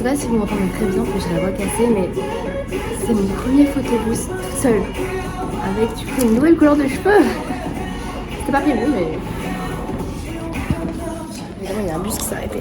pas si vous m'entendez très bien, parce que j'ai la voix cassée, mais c'est mon premier photobooth seul, avec du coup une nouvelle couleur de cheveux. C'était pas prévu, mais évidemment il y a un bus qui s'est arrêté.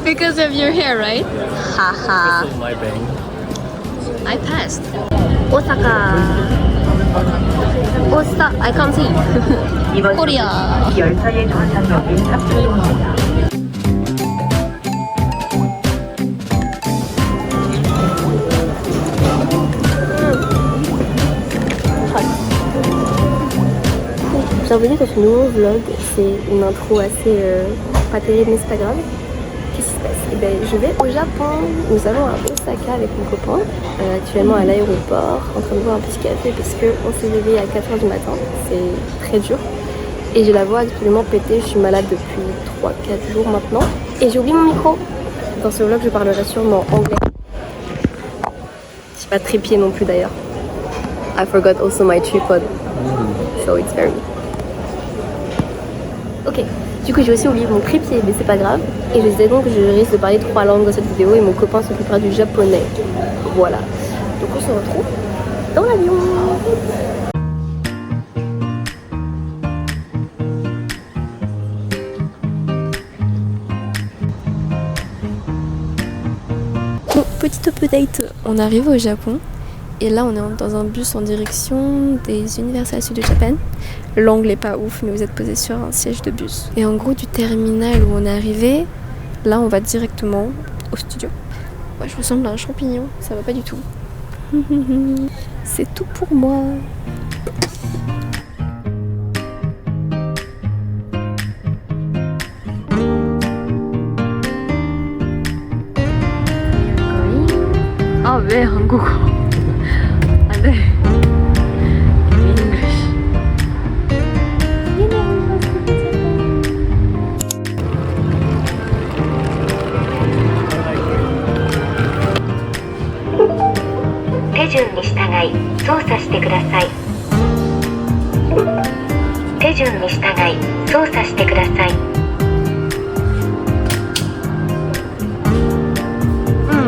Because of your hair, right? Haha. This is my bang. I passed. Osaka. I can't see. Korea. 열차의 좌상역인 탑승입니다. Bienvenue dans ce nouveau vlog. C'est une intro assez pas terrible, mais c'est pas grave. Qu'est-ce qui se passe? Eh ben, je vais au Japon. Nous allons à Osaka avec mon copain, actuellement à l'aéroport, en train de boire un petit café parce qu'on s'est réveillé à 4h du matin. C'est très dur. Et j'ai la voix absolument pétée. Je suis malade depuis 3-4 jours maintenant. Et j'ai oublié mon micro. Dans ce vlog, je parlerai sûrement anglais. Je suis pas trépied non plus d'ailleurs. I forgot also my tripod. So it's very... Ok, du coup j'ai aussi oublié mon trépied, mais c'est pas grave. Et je disais donc que je risque de parler 3 langues dans cette vidéo et mon copain s'occupera du japonais. Voilà. Donc on se retrouve dans l'avion. Bon, petit update, on arrive au Japon. Et là on est dans un bus en direction des Universal Studios Japan. L'angle est pas ouf, mais vous êtes posé sur un siège de bus. Et en gros du terminal où on est arrivé, là on va directement au studio. Moi je ressemble à un champignon, ça va pas du tout. C'est tout pour moi. Ah 왜 한국어? 안돼. English.手順に従い操作してください。手順に従い操作してください。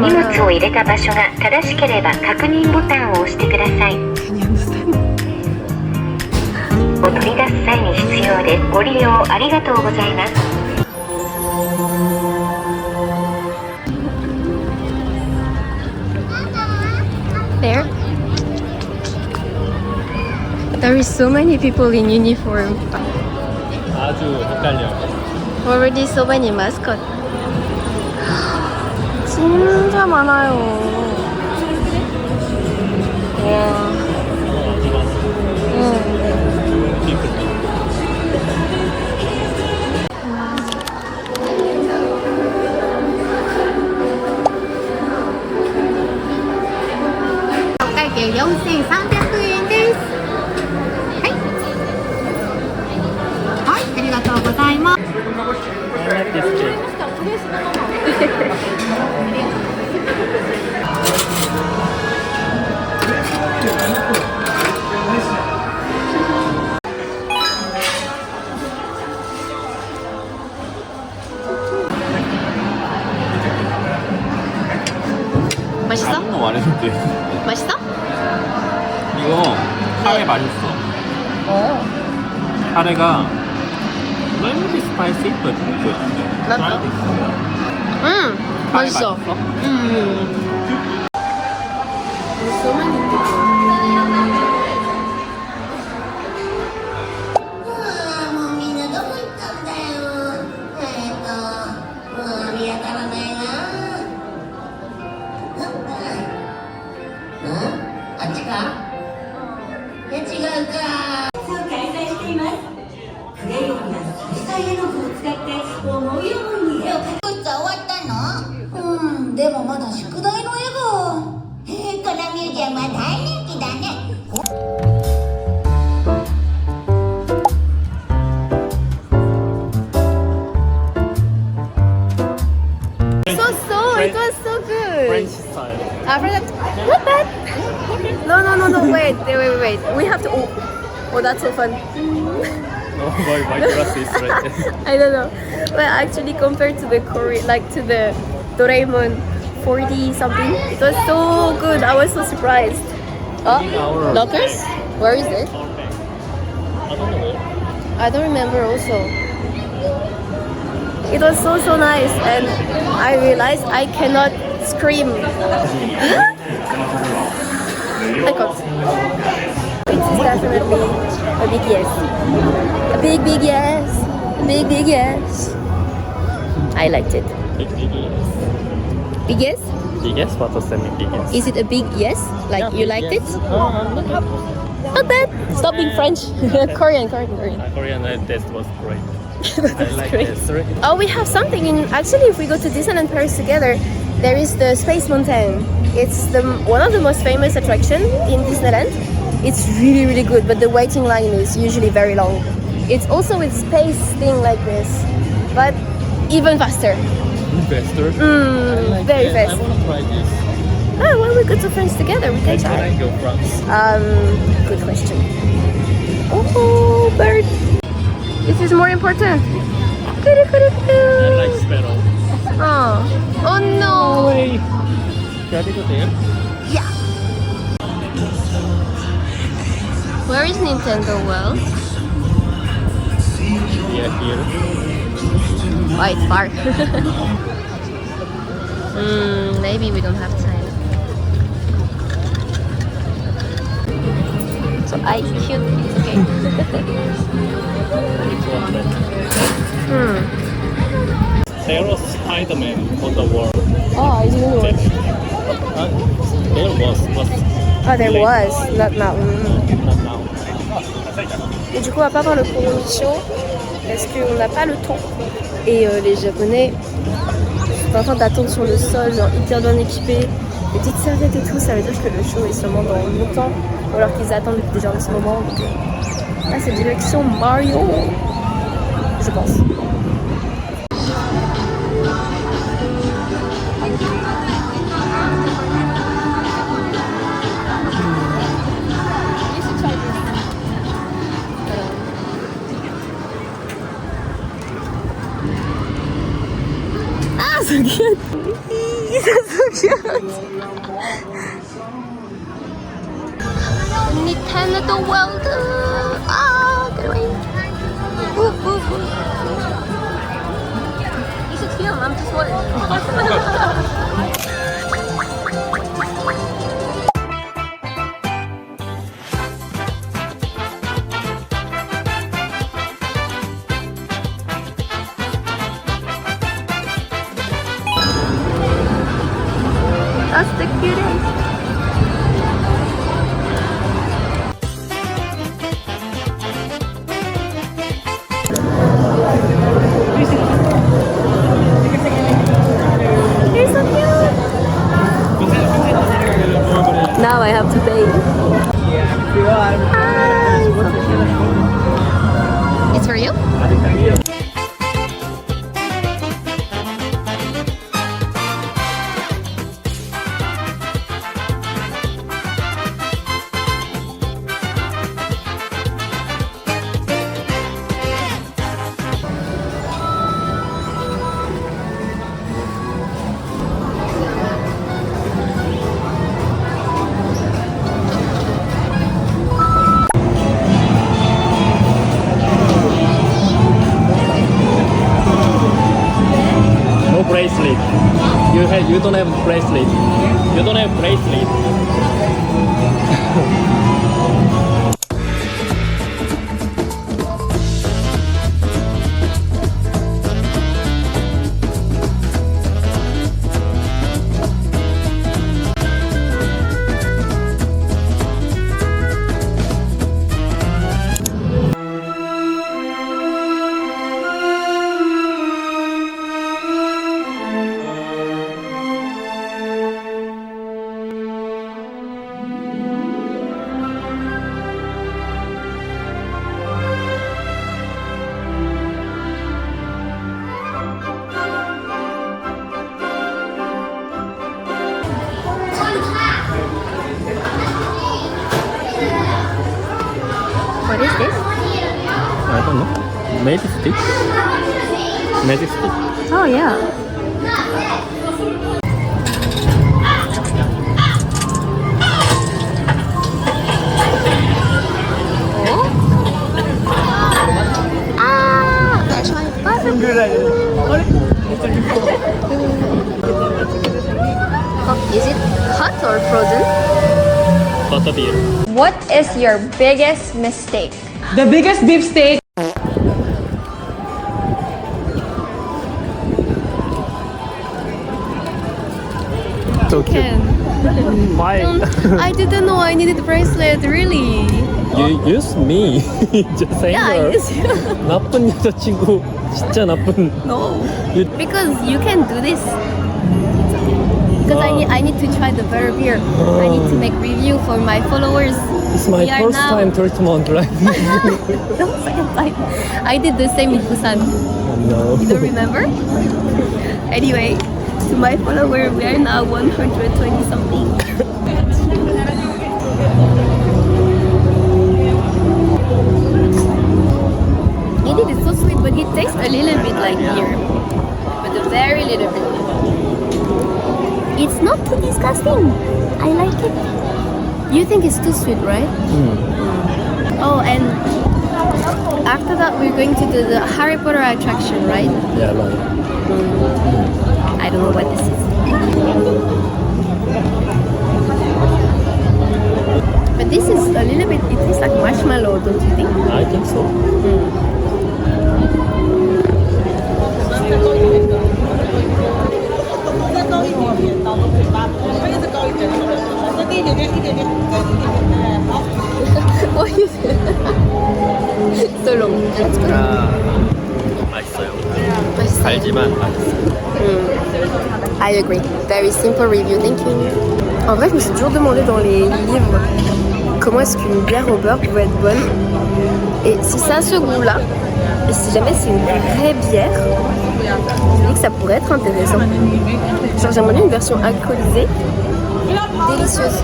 荷物を入れた場所が正しければ確認ボタンを押してください。お取り出す際に必要でご利用ありがとうございます。There. There is so many people in uniform. 아주 헷갈려. Already so many mascots. 진짜 많아요. 와. 갈게요. 4,300엔です。はい。はい、ありがとうございます。 I like this cake. 맛있어? 너무 안 했는데. 맛있어? 이거 카레 맛있어. 카레가 maybe spicy but good. 맞아. 카레 맛있어. 맛있어? So many people. もうみんなどこ行ったんだよ。もう見当たらないな。でもまだ宿題の絵が。このミュージアムは大人気だね。It was so good. French style. Not bad. No. Wait. We have to. Oh, that's so fun. Oh, my glass is right there. I don't know. But actually, compared to the Korean, like to the Doraemon 40 something, it was so good. I was so surprised. Oh, lockers? Where is it? I don't know. I don't remember also. It was so nice, and I realized I cannot scream. I can't. It is definitely a big yes. A big yes. Big yes. I liked it. Big yes. Big yes? Big yes? What does that mean, big yes? Is it a big yes? Like Yeah, you big liked yes. it? Not Not bad. Stop being French. Korean. Korean taste was great. That's I like great. this. Right? Oh, we have something in. Actually, if we go to Disneyland Paris together, there is the Space Mountain. It's one of the most famous attractions in Disneyland. It's really good, but the waiting line is usually very long. It's also with space thing like this, but even faster. Faster. Very I fast. want to try this. Oh, when we go to France together, we can When try. I go France? Good question. Oh, bird. This is more important. I like sparrow. Oh no. Wait. Can I go there? Yeah. Where is Nintendo World? Yeah, here. Oh, it's far. Maybe we don't have time. So I cute. It's okay. There was Spider-Man on the world. Oh, I didn't know. There was Oh, there was. Not now. not now. Et du coup, on va pas voir le Kuronicho parce qu'on n'a pas le temps. Et les Japonais sont en train d'attendre sur le sol, genre hyper bien équipés, des petites serviettes et tout. Ça veut dire que le show est sûrement dans longtemps, ou alors qu'ils attendent depuis déjà un petit moment. Donc, là, c'est direction Mario, je pense. So cute. That's so cute. Nintendo World. Get away. You should film. I'm just worried. That's the cutest. You're so cute. Now I have to pay. Hi. It's for you? No bracelet. You don't have bracelet. You don't have bracelet. What is this? I don't know. Magic stick? Magic stick? Oh yeah. Is it hot or frozen? Butterbeer. What is your biggest mistake? The biggest beef steak. So cute. Why? I didn't know I needed a bracelet, really. You use me. Just saying. Yeah, I use you. 나쁜 여자친구. 진짜 나쁜. No. You, Because you can do this. Because I need to try the butter beer. I need to make review for my followers. it's my We are first now- time Dortmund driving. No, second time. I did the same in Busan. No. You don't remember? Anyway, to my follower, we are now 120 something. Indeed, it's so sweet, but it tastes a little bit like beer. But a very little bit. It's not too disgusting. I like it. You think it's too sweet, right? Oh, and after that, we're going to do the Harry Potter attraction, right? Yeah, right. I don't know what this is. But this is a little bit, it tastes like marshmallow, don't you think? I think so. What is it? So long. That's good. 맛있어요. 맛있어요. 달지만 맛있어요. I agree. Very simple review, thank you. En vrai, je me suis toujours demandé dans les livres comment est-ce qu'une bière au beurre pouvait être bonne. Et si ça a ce goût-là, et si jamais c'est une vraie bière, je me dis que ça pourrait être intéressant. Genre, j'aimerais bien une version alcoolisée, délicieuse.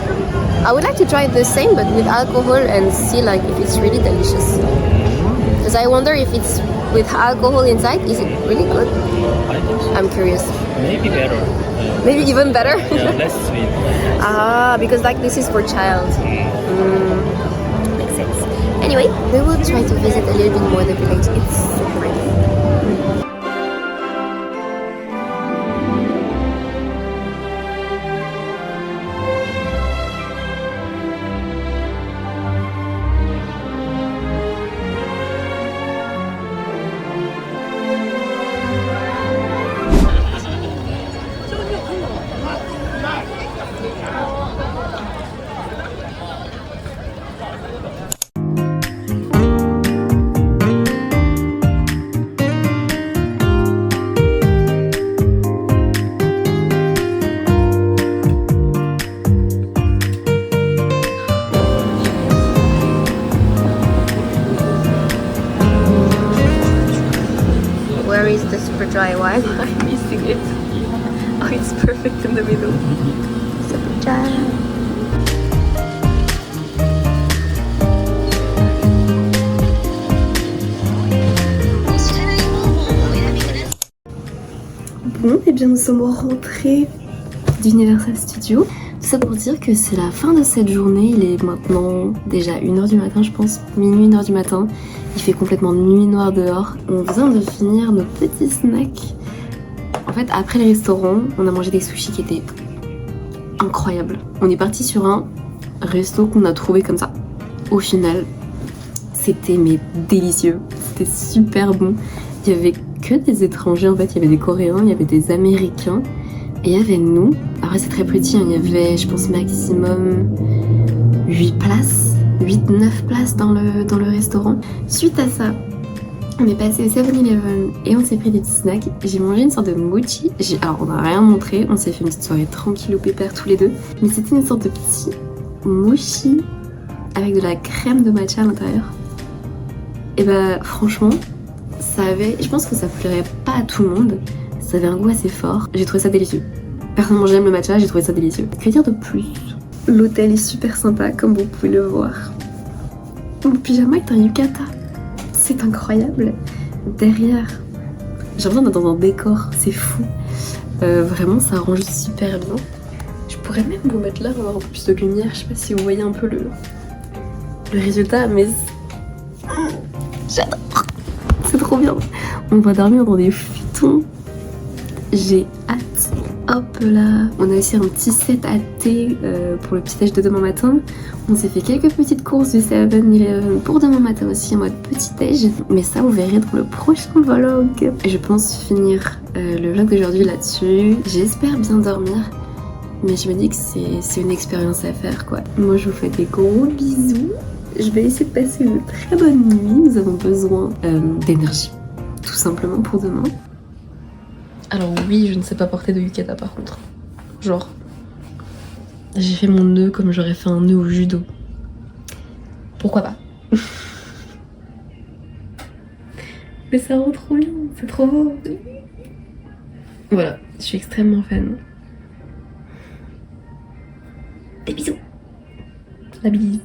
I would like to try the same but with alcohol and see like if it's really delicious. Because I wonder if it's with alcohol inside, is it really good? I think so. I'm curious. Maybe better. Maybe even better? Yeah, less sweet. Ah, because like this is for child. Makes sense. Anyway, we will try to visit a little bit more the village. It's so pretty. Where is the super dry one? I'm missing it. Oh, it's perfect in the middle. Super dry. Bon, et bien nous sommes rentrés d'Universal Studios. Tout ça pour dire que c'est la fin de cette journée. Il est maintenant déjà 1h du matin, je pense. Minuit, 1h du matin. Il fait complètement nuit noire dehors. On vient de finir nos petits snacks. En fait, après le restaurant, on a mangé des sushis qui étaient incroyables. On est parti sur un resto qu'on a trouvé comme ça. Au final, c'était mais délicieux. C'était super bon. Il y avait que des étrangers en fait. Il y avait des Coréens, il y avait des Américains. Et il y avait nous. Après c'est très petit, hein. Il y avait je pense maximum 8 places. 8-9 places dans le restaurant. Suite à ça, on est passé au 7-Eleven et on s'est pris des petits snacks. J'ai mangé une sorte de mochi. Alors on n'a rien montré, on s'est fait une petite soirée tranquille au pépère tous les deux. Mais c'était une sorte de petit mochi avec de la crème de matcha à l'intérieur. Et bah franchement, ça avait... Je pense que ça plairait pas à tout le monde. Ça avait un goût assez fort. J'ai trouvé ça délicieux. Personnellement j'aime le matcha, j'ai trouvé ça délicieux. Que dire de plus ? L'hôtel est super sympa comme vous pouvez le voir. Mon pyjama est un yukata. C'est incroyable. Derrière, j'ai l'impression d'être dans un décor, c'est fou. Vraiment, ça arrange super bien. Je pourrais même vous mettre là, avoir un peu plus de lumière. Je sais pas si vous voyez un peu le résultat, mais j'adore. C'est trop bien. On va dormir dans des futons. J'ai hâte. Hop là. On a aussi un petit set à thé pour le petit déj de demain matin. On s'est fait quelques petites courses du 7-Eleven pour demain matin aussi en mode petit déj. Mais ça, vous verrez dans le prochain vlog. Et je pense finir le vlog d'aujourd'hui là-dessus. J'espère bien dormir. Mais je me dis que c'est une expérience à faire quoi. Moi, je vous fais des gros bisous. Je vais essayer de passer une très bonne nuit. Nous avons besoin d'énergie. Tout simplement pour demain. Alors oui, je ne sais pas porter de yukata par contre. Genre, j'ai fait mon nœud comme j'aurais fait un nœud au judo. Pourquoi pas? Mais ça rend trop bien, c'est trop beau. Voilà, je suis extrêmement fan. Des bisous. La bise.